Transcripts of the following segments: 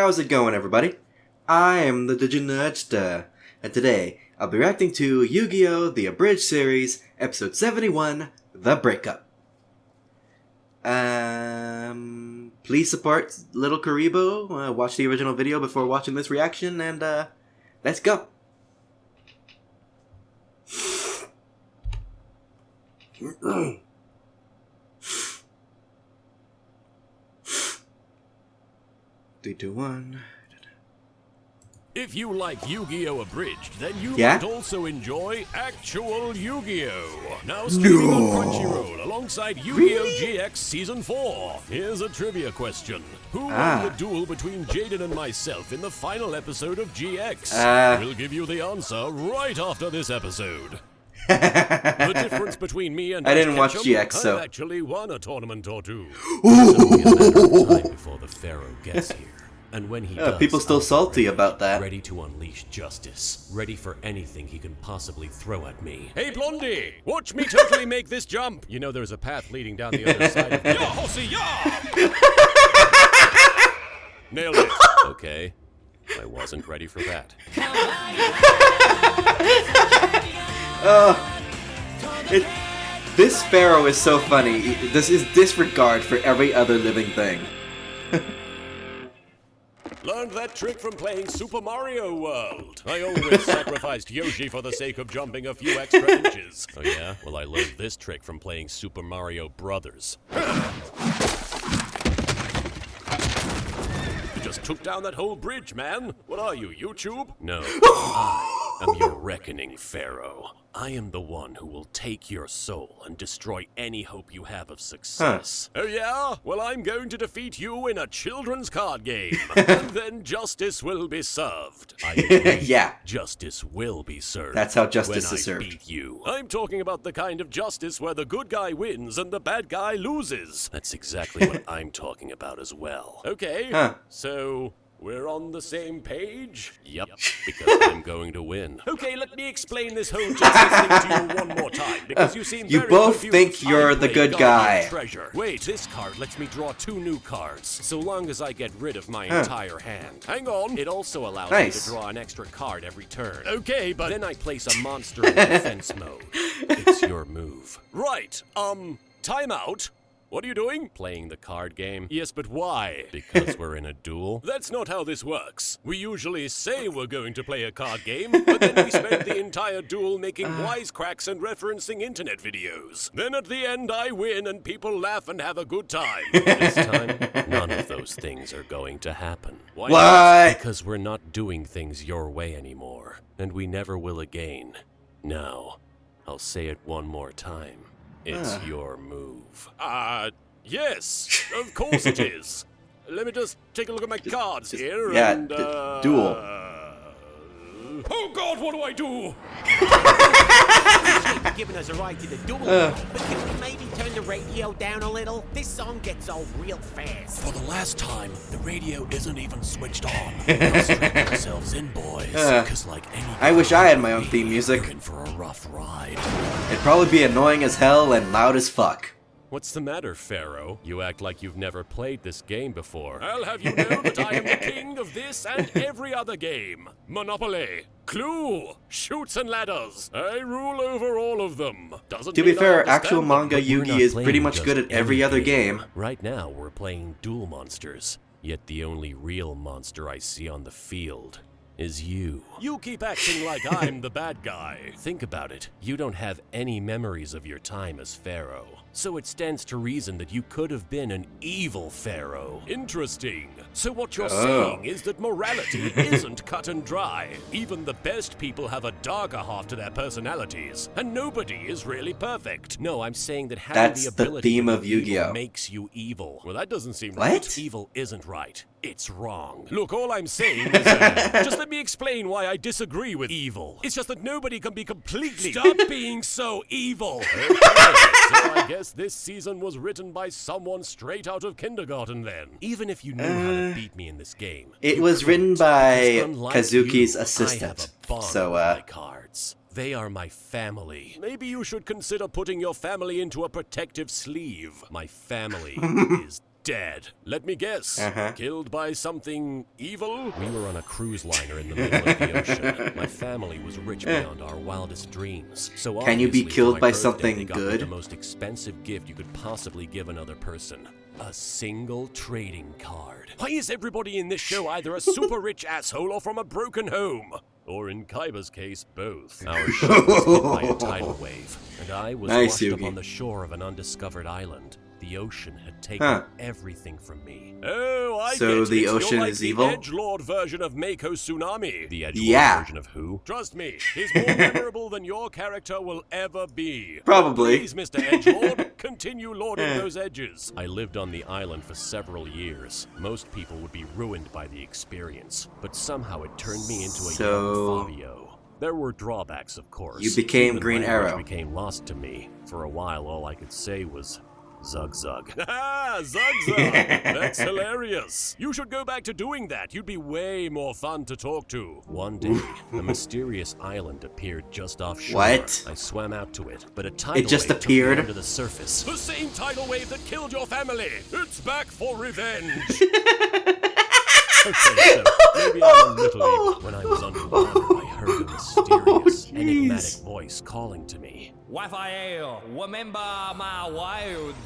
How's it going, everybody? I am the Diginerdster, and today I'll be reacting to Yu-Gi-Oh! The Abridged Series, Episode 71, The Breakup. Please support Little Karibo, watch the original video before watching this reaction, and let's go! Three, two, one. If you like Yu-Gi-Oh! Abridged, then you Yeah? might also enjoy actual Yu-Gi-Oh! Now streaming on Crunchyroll alongside Yu-Gi-Oh! GX Season 4. Here's a trivia question. Who won the duel between Jaden and myself in the final episode of GX? We'll give you the answer right after this episode. The difference between me and I didn't watch Ketchum, GX, so... I've actually won a tournament or two. It's only a matter of time before the Pharaoh gets here. And when he does, people still salty about that. Ready to unleash justice. Ready for anything he can possibly throw at me. Hey, Blondie! Watch me totally make this jump! You know there's a path leading down the other side of... Ya, Hossy, ya! Nailed it. Okay. I wasn't ready for that. This Pharaoh is so funny. This is disregard for every other living thing. Learned that trick from playing Super Mario World. I always sacrificed Yoshi for the sake of jumping a few extra inches. Oh yeah? Well, I learned this trick from playing Super Mario Brothers. You just took down that whole bridge, man. What are you, YouTube? No. I am your reckoning, Pharaoh. I am the one who will take your soul and destroy any hope you have of success. Oh yeah? Well, I'm going to defeat you in a children's card game. And then justice will be served. I agree. Yeah. Justice will be served. That's how justice when is served. I beat you. I'm talking about the kind of justice where the good guy wins and the bad guy loses. That's exactly what I'm talking about as well. Okay, so... we're on the same page? Yep, because I'm going to win. Okay, let me explain this whole justice thing to you one more time, because you seem very both confused. think you're the good guy. Treasure. Wait, this card lets me draw 2 new cards, so long as I get rid of my entire hand. Hang on. It also allows me to draw an extra card every turn. Okay, but then I place a monster in defense mode. It's your move. Right, timeout. What are you doing? Playing the card game. Yes, but why? Because we're in a duel? That's not how this works. We usually say we're going to play a card game, but then we spend the entire duel making wisecracks and referencing internet videos. Then at the end I win and people laugh and have a good time. This time, none of those things are going to happen. Why not? Because we're not doing things your way anymore, and we never will again. Now, I'll say it one more time. It's your move. Yes, of course it is. Let me just take a look at my cards here and, duel. Oh God, what do I do? Giving us a ride to the duel, but can we maybe turn the radio down a little? This song gets old real fast. For the last time, the radio isn't even switched on. Let's strap ourselves in, boys. Because like any I wish I had my own theme music. You're in for a rough ride. It'd probably be annoying as hell and loud as fuck. What's the matter, Pharaoh? You act like you've never played this game before. I'll have you know that I am the king of this and every other game. Monopoly, Clue, Chutes and Ladders. I rule over all of them. Doesn't To be mean I fair, actual understand manga them, but we're Yugi not is playing pretty much just good at every any other game. Right now, we're playing Duel Monsters. Yet the only real monster I see on the field is you. You keep acting like I'm the bad guy. Think about it. You don't have any memories of your time as Pharaoh. So it stands to reason that you could have been an evil Pharaoh. Interesting. So what you're saying is that morality isn't cut and dry. Even the best people have a darker half to their personalities, and nobody is really perfect. No, I'm saying that having the ability theme to of be evil Yu-Gi-Oh! makes you evil. Well, that doesn't seem What? right. Evil isn't right. It's wrong. Look, all I'm saying is just let me explain why I disagree with evil. It's just that nobody can be completely... Stop being so evil! Okay, so I guess this season was written by someone straight out of kindergarten then. Even if you knew how to beat me in this game. It was written by unlike Kazuki's you, assistant. I have a bond So, with my cards. They are my family. Maybe you should consider putting your family into a protective sleeve. My family is dead. Let me guess. Killed by something evil? We were on a cruise liner in the middle of the ocean. My family was rich beyond our wildest dreams. So can you be killed by something they got good? The most expensive gift you could possibly give another person. A single trading card. Why is everybody in this show either a super rich asshole or from a broken home? Or in Kaiba's case, both. Our ship was hit by a tidal wave, and I was washed up on the shore of an undiscovered island. The ocean had taken everything from me. Oh, I so get the it. ocean You're like is evil? The edgelord version of Mako Tsunami. The edgelord version of who? Trust me, he's more memorable than your character will ever be. Probably. Please, Mr. Edgelord, continue lording those edges. I lived on the island for several years. Most people would be ruined by the experience, but somehow it turned me into a young Fabio. There were drawbacks, of course. You became Even Green Arrow. Became lost to me. For a while, all I could say was, Zug Zug. Ha! Zug Zug! That's hilarious. You should go back to doing that. You'd be way more fun to talk to. One day, a mysterious island appeared just offshore. What? I swam out to it, but a tidal just wave appeared? took me under the surface. The same tidal wave that killed your family. It's back for revenge. Okay, so maybe I'm a little evil. When I was underwater, I heard a mysterious, enigmatic voice calling to me. Raphael, remember my wilds.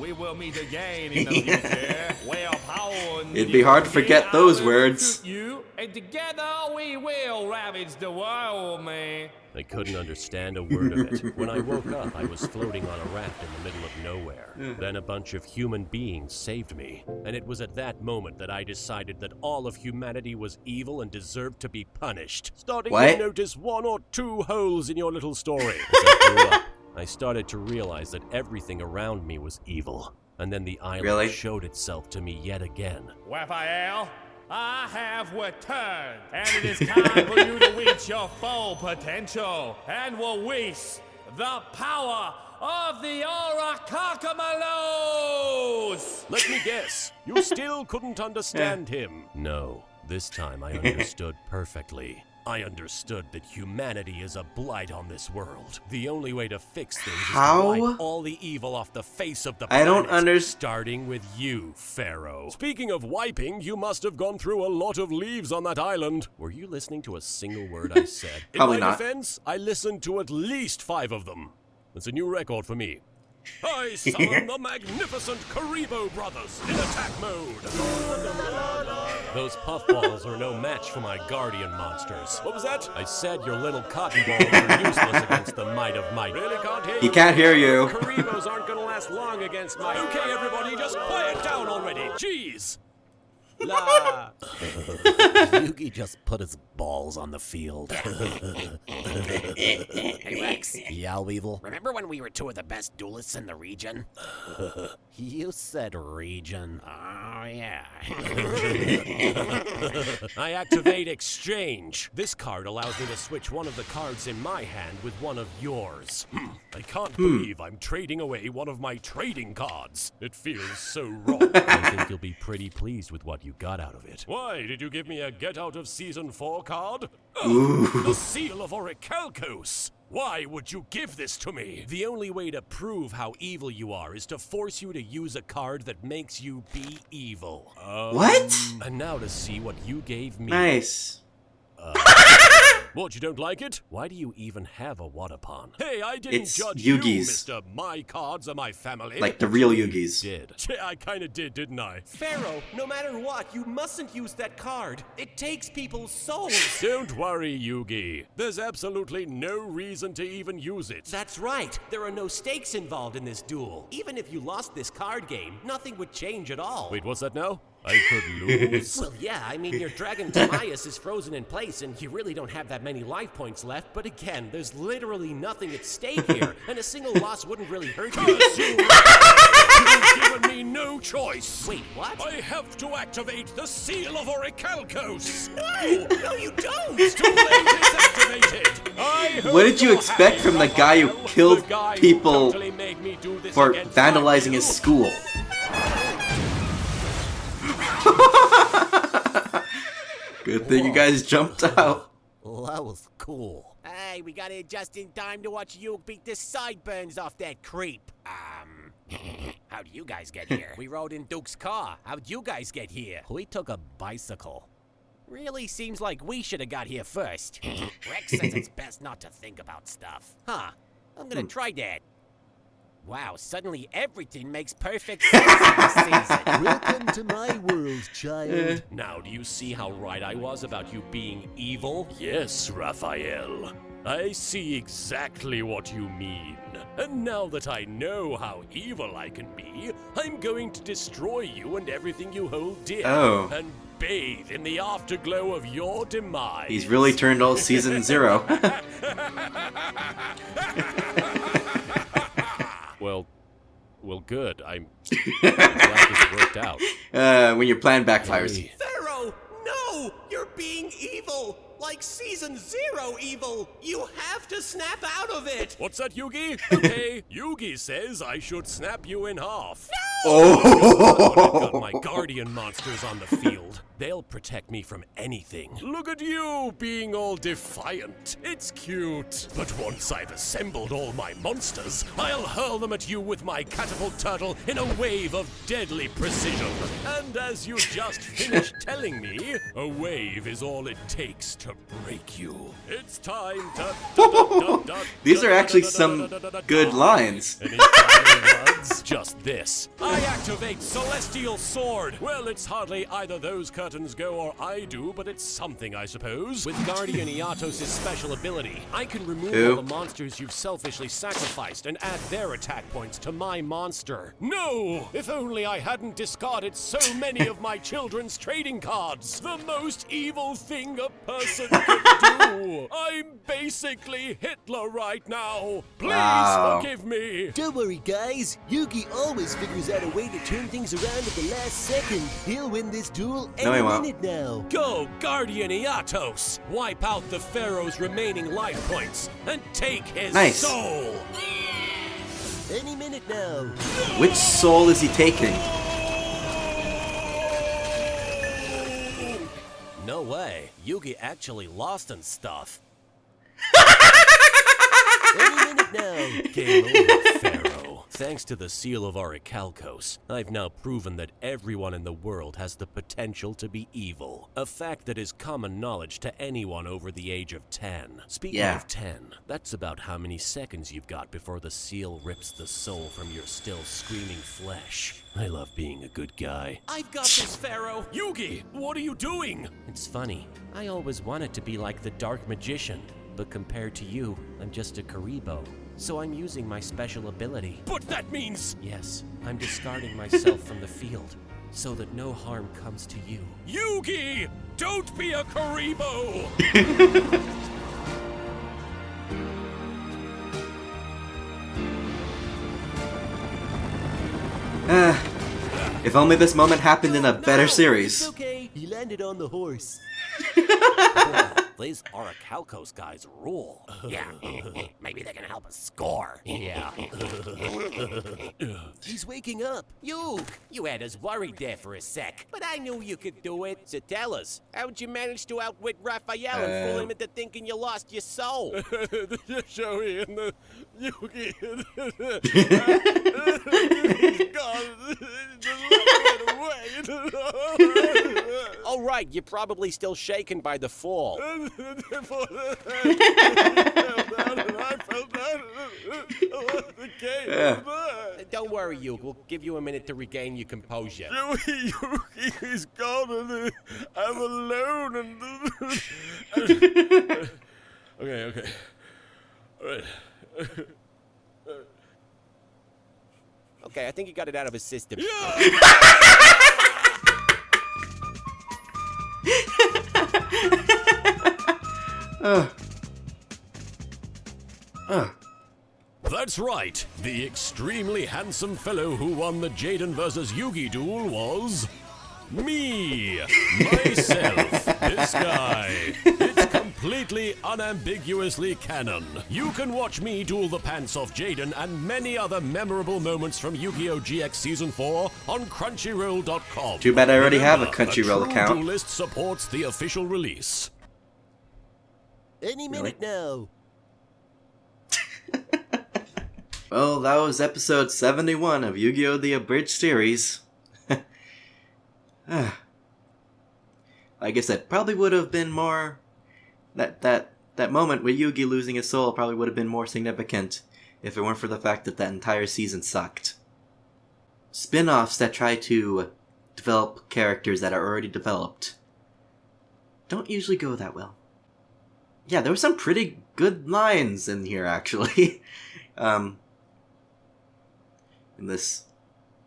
We will meet again in the future. Where power It'd be hard to forget those words. You, and together we will ravage the world, man. I couldn't understand a word of it. When I woke up, I was floating on a raft in the middle of nowhere. Then a bunch of human beings saved me. And it was at that moment that I decided that all of humanity was evil and deserved to be punished. Starting to notice one or two holes in your little story. As I grew up, I started to realize that everything around me was evil. And then the island showed itself to me yet again. Raphael, I have returned, and it is time for you to reach your full potential and release the power of the Oracakamalos! Let me guess, you still couldn't understand him. No, this time I understood perfectly. I understood that humanity is a blight on this world. The only way to fix things is to wipe all the evil off the face of the planet. I don't understand. Starting with you, Pharaoh. Speaking of wiping, you must have gone through a lot of leaves on that island. Were you listening to a single word I said? Probably In my not. defense, I listened to at least 5 of them. That's a new record for me. I summon the magnificent Karibo brothers in attack mode. Those puffballs are no match for my guardian monsters. What was that? I said your little cotton balls are useless against the might of might. Really can't hear you. He can't hear you. Karibos aren't gonna last long against my... Okay, everybody, just quiet down already. Jeez. La. Yugi just put his balls on the field. Hey, Rex. Yeah, Weevil. Remember when we were 2 of the best duelists in the region? You said region. Oh, yeah. I activate exchange. This card allows me to switch one of the cards in my hand with one of yours. I can't believe I'm trading away one of my trading cards. It feels so wrong. I think you'll be pretty pleased with what you got out of it. Why, did you give me a Get Out of Season 4 card? The Seal of Orichalcos. Why would you give this to me? The only way to prove how evil you are is to force you to use a card that makes you be evil. What? And now to see what you gave me. Nice. What, you don't like it? Why do you even have a Watapon? Hey, I didn't It's judge Yugi's. you, Mr. My Cards Are My Family. Like the real Yugis. Did. Yeah, I kinda did, didn't I? Pharaoh, no matter what, you mustn't use that card. It takes people's souls. Don't worry, Yugi. There's absolutely no reason to even use it. That's right. There are no stakes involved in this duel. Even if you lost this card game, nothing would change at all. Wait, what's that now? I could lose? Well, yeah, I mean, your Dragon Timaeus is frozen in place, and you really don't have that many life points left. But again, there's literally nothing at stake here, and a single loss wouldn't really hurt you. You've given me no choice. Wait, what? I have to activate the Seal of Orichalcos. No, you don't! Too late, it's activated. What did you expect from the guy who killed people for vandalizing his school? Good thing you guys jumped out. Well, that was cool. Hey, we got here just in time to watch you beat the sideburns off that creep. How'd you guys get here? We rode in Duke's car. How'd you guys get here? We took a bicycle. Really seems like we should have got here first. Rex says it's best not to think about stuff. Huh. I'm gonna try that. Wow, suddenly everything makes perfect sense this season. Welcome to my world, child. Now, do you see how right I was about you being evil? Yes, Raphael. I see exactly what you mean. And now that I know how evil I can be, I'm going to destroy you and everything you hold dear. Oh. And bathe in the afterglow of your demise. He's really turned all season 0. Well, good. I'm glad this worked out. When your plan backfires. Hey. Pharaoh, no! You're being evil! Like season 0 evil! You have to snap out of it! What's that, Yugi? Okay, Yugi says I should snap you in half. Oh! I've got my guardian monsters on the field. They'll protect me from anything. Look at you being all defiant. It's cute. But once I've assembled all my monsters, I'll hurl them at you with my catapult turtle in a wave of deadly precision. And as you just finished telling me, a wave is all it takes to break you. It's time to... These are actually some good lines. Any final words? Just this. I activate Celestial Sword. Well, it's hardly either those curtains go or I do, but it's something, I suppose. With Guardian YGOTAS' special ability, I can remove all the monsters you've selfishly sacrificed and add their attack points to my monster. No! If only I hadn't discarded so many of my children's trading cards. The most evil thing a person could do. I'm basically Hitler right now. Please forgive me. Don't worry, guys. Yugi always figures out a way to turn things around at the last second. He'll win this duel any minute now. Go, Guardian YGOTAS! Wipe out the Pharaoh's remaining life points and take his soul! Any minute now. Which soul is he taking? No way. Yugi actually lost and stuff. Any minute now. Game over, Pharaoh. Thanks to the seal of Orichalcos, I've now proven that everyone in the world has the potential to be evil. A fact that is common knowledge to anyone over the age of 10. Speaking of 10, that's about how many seconds you've got before the seal rips the soul from your still screaming flesh. I love being a good guy. I've got this, Pharaoh! Yugi, what are you doing? It's funny. I always wanted to be like the Dark Magician, but compared to you, I'm just a Karibo. So I'm using my special ability. But that means... Yes, I'm discarding myself from the field, so that no harm comes to you. Yugi! Don't be a Karibo! If only this moment happened in a better It's series. okay, he landed on the horse. These Orichalcos guys rule. Yeah, maybe they can help us score. Yeah. He's waking up. You had us worried there for a sec, but I knew you could do it. So tell us, how'd you manage to outwit Raphael and fool him into thinking you lost your soul? Joey and the Yugi. All right, you're probably still shaken by the fall. Don't worry, Yugi. We'll give you a minute to regain your composure. Yugi is gone and I'm alone and... Okay. All right. Okay, I think you got it out of his system. That's right. The extremely handsome fellow who won the Jaden vs. Yugi duel was... me! Myself! This guy! It's completely unambiguously canon. You can watch me duel the pants off Jaden and many other memorable moments from Yu-Gi-Oh! GX Season 4 on Crunchyroll.com. Too bad I already have a Remember, Crunchyroll a true account. duelist supports the official release. Any minute now. Well, that was episode 71 of Yu-Gi-Oh! The Abridged series. Like I said, probably would have been more... That moment with Yugi losing his soul probably would have been more significant if it weren't for the fact that entire season sucked. Spin-offs that try to develop characters that are already developed don't usually go that well. Yeah, there were some pretty good lines in here, actually. In this,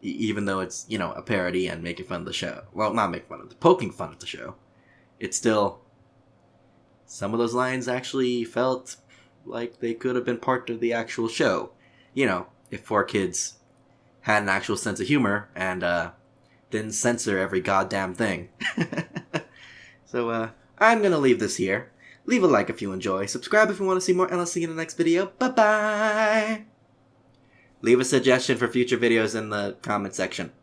even though it's, a parody and making fun of the show. Well, not making fun of it, poking fun at the show. It's still... Some of those lines actually felt like they could have been part of the actual show. If 4Kids had an actual sense of humor and didn't censor every goddamn thing. So, I'm gonna leave this here. Leave a like if you enjoy. Subscribe if you want to see more, and I'll see you in the next video. Bye-bye! Leave a suggestion for future videos in the comment section.